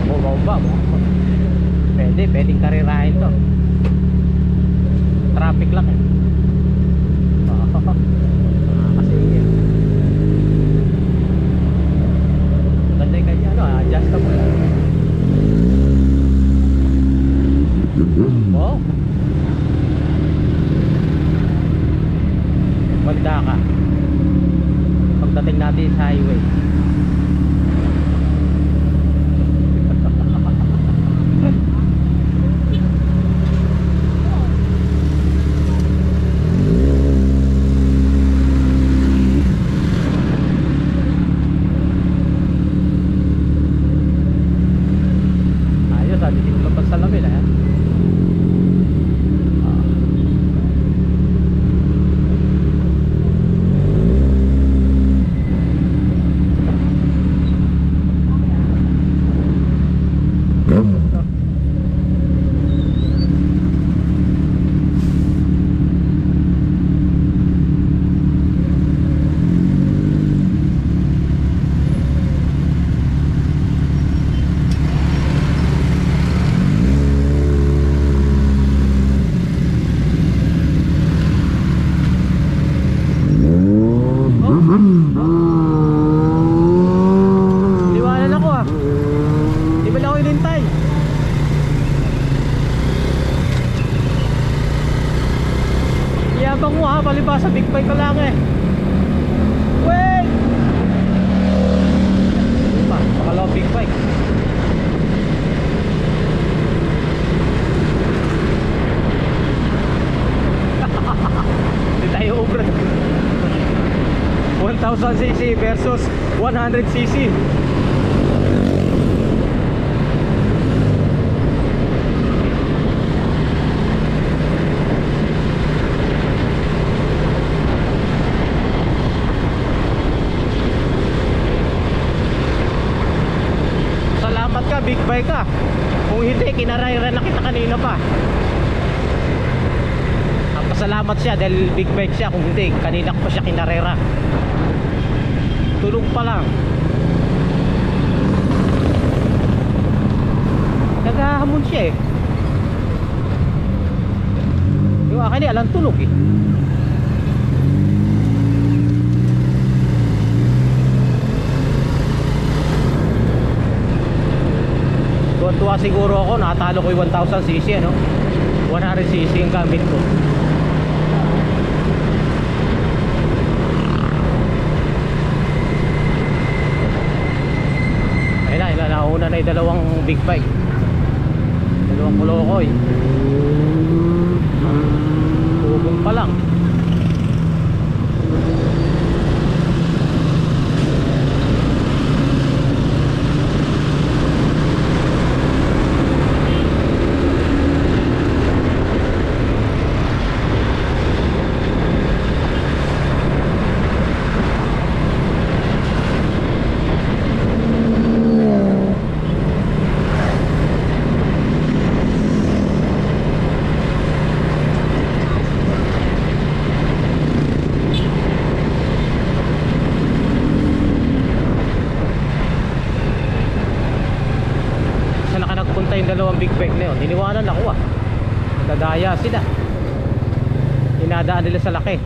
Bumaba mo. Pwedeng karirahin to. Traffic lang eh. Kasi yun. Ganda yung kanya, ano, adjustable. Wow. Banda ka. Pagdating natin sa highway. Liwanan ako ah. Di ba lang ako inintay? Yabang mo ha, palibasa big bike ka lang eh. Wait! Pakalaw big bike. Hindi tayo ubra. 1000cc versus 100cc. Salamat ka, big bike ka. Kung hindi, kinarayra na kita kanina pa. Pasalamat siya dahil big bike siya. Kung hindi, kanina ko pa siya kinarera. Tulog pa lang. Naghahamon siya eh. Yung akin eh, alang tulog eh. Tuwa siguro ako, nakatalo ko yung 1000cc ano. 100cc yung gamit ko. Nauna na yung dalawang big bike, dalawang Kolokoy. Tugong pa lang. Yung dalawang big bike na yun, iniwanan ako ah. Nagdadaya sila, inadaan nila sa laki.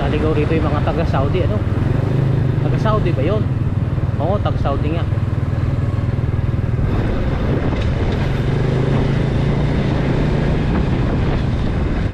Naligaw rito yung mga taga Saudi ano. Taga Saudi ba yun? Oo, taga Saudi nga.